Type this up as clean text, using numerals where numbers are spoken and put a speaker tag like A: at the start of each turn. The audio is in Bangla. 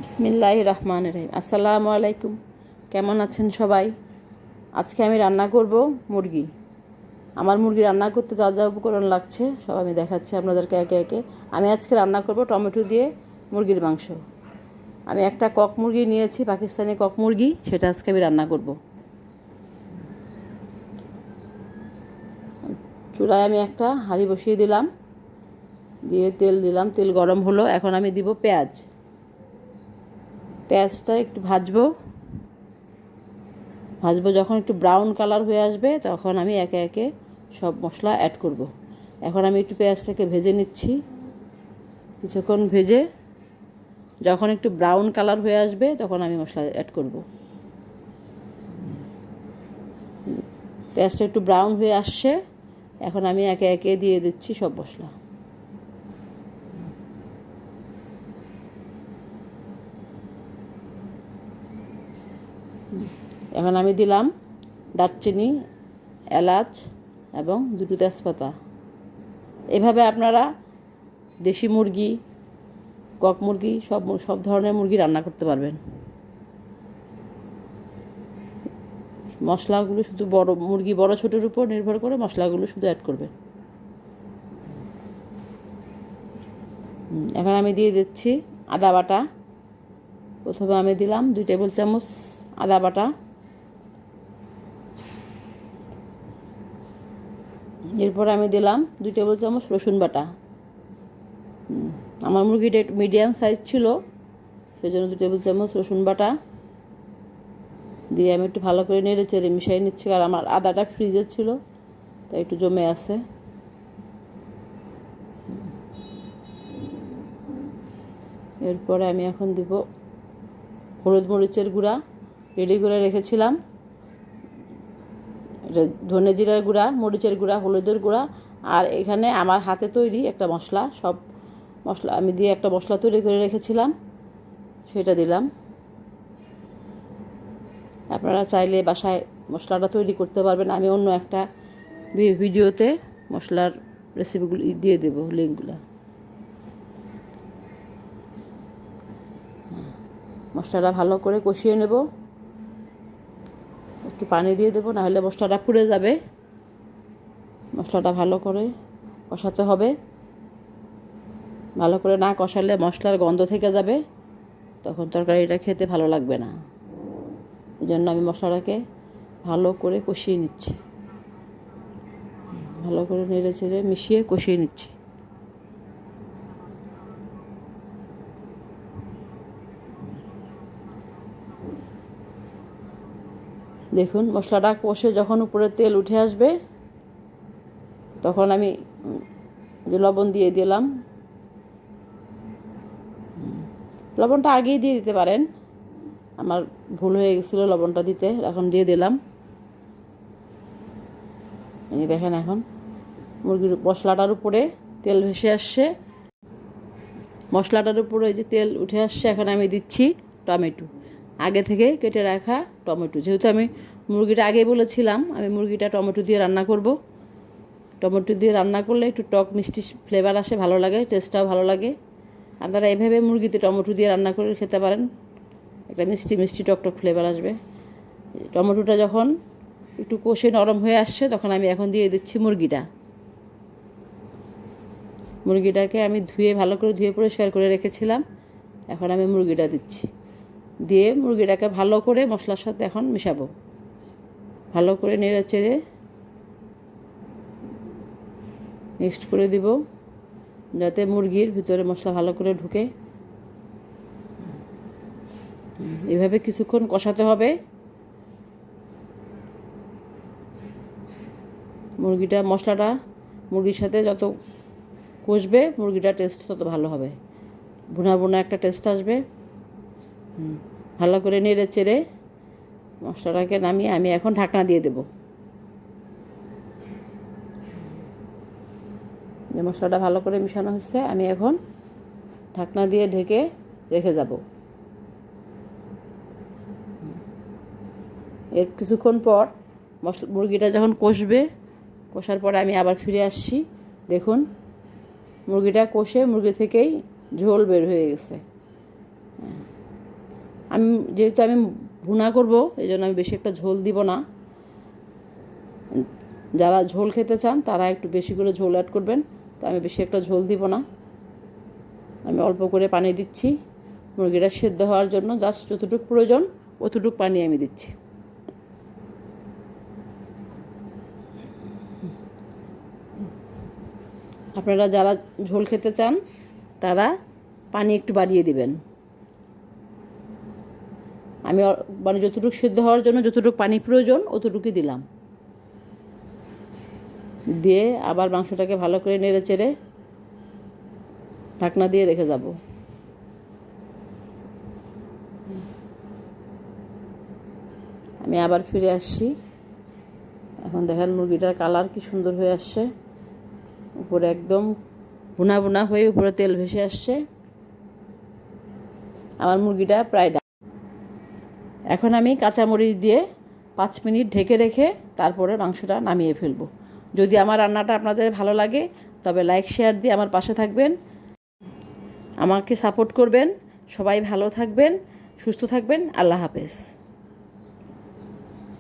A: বিসমিল্লাহির রহমানির রহিম। আসসালামু আলাইকুম। কেমন আছেন সবাই? আজকে আমি রান্না করব মুরগি। আমার মুরগি রান্না করতে যা যা উপকরণ লাগছে সব আমি দেখাচ্ছি আপনাদেরকে একে একে। আমি আজকে রান্না করব টমেটো দিয়ে মুরগির মাংস। আমি একটা কক মুরগি নিয়েছি, পাকিস্তানি কক মুরগি, সেটা আজকে আমি রান্না করব। চুলায় আমি একটা হাঁড়ি বসিয়ে দিলাম, দিয়ে তেল দিলাম। তেল গরম হলো, এখন আমি দিব পেঁয়াজ। পেঁয়াজটা একটু ভাজবো। যখন একটু ব্রাউন কালার হয়ে আসবে তখন আমি একে একে সব মশলা অ্যাড করব। এখন আমি একটু পেঁয়াজটাকে ভেজে নিচ্ছি। কিছুক্ষণ ভেজে যখন একটু ব্রাউন কালার হয়ে আসবে তখন আমি মশলা অ্যাড করব। পেঁয়াজটা একটু ব্রাউন হয়ে আসছে, এখন আমি একে একে দিয়ে দিচ্ছি সব মশলা। এখন আমি দিলাম দারচিনি, এলাচ এবং দুটো তেজপাতা। এভাবে আপনারা দেশি মুরগি, কক মুরগি, সব ধরনের মুরগি রান্না করতে পারবেন। মশলাগুলো শুধু মুরগি বড় ছোটোর উপর নির্ভর করে মশলাগুলো শুধু অ্যাড করবেন। এখন আমি দিয়ে দিচ্ছি আদা বাটা। প্রথমে আমি দিলাম 2 টেবিল চামচ আদা বাটা। এরপর আমি দিলাম 2 টেবিল চামচ রসুন বাটা। আমার মুরগিটা একটু মিডিয়াম সাইজ ছিল, সেই জন্য 2 টেবিল চামচ রসুন বাটা দিয়ে আমি একটু ভালো করে নেড়ে চেড়ে মিশিয়ে নিচ্ছি। আর আমার আদাটা ফ্রিজে ছিল, তাই একটু জমে আছে। এরপরে আমি এখন দিব হলুদ মরিচের গুঁড়া, রেডি করে রেখেছিলাম। এটা ধনে জিরার গুঁড়া, মরিচের গুঁড়া, হলুদের গুঁড়া, আর এখানে আমার হাতে তৈরি একটা মশলা। সব মশলা আমি দিয়ে একটা মশলা তৈরি করে রেখেছিলাম, সেটা দিলাম। আপনারা চাইলে বাসায় মশলাটা তৈরি করতে পারবেন। আমি অন্য একটা ভিডিওতে মশলার রেসিপিগুলো দিয়ে দেবো, লিঙ্কগুলো। মশলাটা ভালো করে কষিয়ে নেব। একটু পানি দিয়ে দেবো, নাহলে মশলাটা পুড়ে যাবে। মশলাটা ভালো করে কষাতে হবে। ভালো করে না কষালে মশলার গন্ধ থেকে যাবে, তখন তরকারিটা খেতে ভালো লাগবে না। এই জন্য আমি মশলাটাকে ভালো করে কষিয়ে নিচ্ছি। ভালো করে নেড়ে চেড়ে মিশিয়ে কষিয়ে নিচ্ছি। দেখুন, মশলাটা কষে যখন উপরে তেল উঠে আসবে তখন আমি যে লবণ দিয়ে দিলাম। লবণটা আগেই দিয়ে দিতে পারেন, আমার ভুল হয়ে গেছিলো লবণটা দিতে, এখন দিয়ে দিলাম। এই দেখেন, এখন মুরগির মশলাটার উপরে তেল ভেসে আসছে। মশলাটার উপরে যে তেল উঠে আসছে, এখন আমি দিচ্ছি টমেটো, আগে থেকে কেটে রাখা টমেটো। যেহেতু আমি মুরগিটা আগেই বলেছিলাম আমি মুরগিটা টমেটো দিয়ে রান্না করব। টমেটো দিয়ে রান্না করলে একটু টক মিষ্টি ফ্লেভার আসে, ভালো লাগে, টেস্টটাও ভালো লাগে। আপনারা এভাবে মুরগিতে টমেটো দিয়ে রান্না করে খেতে পারেন, একটা মিষ্টি মিষ্টি টক ফ্লেভার আসবে। টমেটোটা যখন একটু কষে নরম হয়ে আসছে তখন আমি এখন দিয়ে দিচ্ছি মুরগিটাকে আমি ভালো করে ধুয়ে পরিষ্কার করে রেখেছিলাম। এখন আমি মুরগিটা দিচ্ছি, দিয়ে মুরগিটাকে ভালো করে মশলার সাথে এখন মেশাবো। ভালো করে নেড়ে চেড়ে মিক্সড করে দিব, যাতে মুরগির ভিতরে মশলা ভালো করে ঢুকে। এভাবে কিছুক্ষণ কষাতে হবে। মশলাটা মুরগির সাথে যত কষবে মুরগিটার টেস্ট তত ভালো হবে, ভুনা ভুনা একটা টেস্ট আসবে। ভালো করে নেড়ে চেড়ে মশলাটাকে নামিয়ে আমি এখন ঢাকনা দিয়ে দেব। যে মশলাটা ভালো করে মিশানো হচ্ছে, আমি এখন ঢাকনা দিয়ে ঢেকে রেখে যাব। এর কিছুক্ষণ পর মুরগিটা যখন কষার পরে আমি আবার ফিরে আসছি। দেখুন, মুরগিটা কষে মুরগি থেকেই ঝোল বের হয়ে গেছে। যেহেতু আমি ভুনা করব, এই জন্য আমি বেশি একটা ঝোল দিব না। যারা ঝোল খেতে চান তারা একটু বেশি করে ঝোল অ্যাড করবেন, তো আমি বেশি একটা ঝোল দিব না। আমি অল্প করে পানি দিচ্ছি মুরগিটা সেদ্ধ হওয়ার জন্য। জাস্ট যতটুকু প্রয়োজন অতটুকু পানি আমি দিচ্ছি। আপনারা যারা ঝোল খেতে চান তারা পানি একটু বাড়িয়ে দিবেন। আমি মানে যতটুকু সিদ্ধ হওয়ার জন্য যতটুকু পানি প্রয়োজন অতটুকুই দিলাম। দিয়ে আবার মাংসটাকে ভালো করে নেড়ে চেড়ে ঢাকনা দিয়ে রেখে যাব। আমি আবার ফিরে আসছি। এখন দেখেন মুরগিটার কালার কি সুন্দর হয়ে আসছে, উপরে একদম ভুনা ভুনা হয়ে উপরে তেল ভেসে আসছে। আমার মুরগিটা প্রায় এখন আমি কাঁচামরিচ দিয়ে 5 মিনিট ঢেকে রেখে তারপরে মাংসটা নামিয়ে ফেলবো। যদি আমার রান্নাটা আপনাদের ভালো লাগে তবে লাইক শেয়ার দিয়ে আমার পাশে থাকবেন, আমাকে সাপোর্ট করবেন। সবাই ভালো থাকবেন, সুস্থ থাকবেন। আল্লাহ হাফেজ।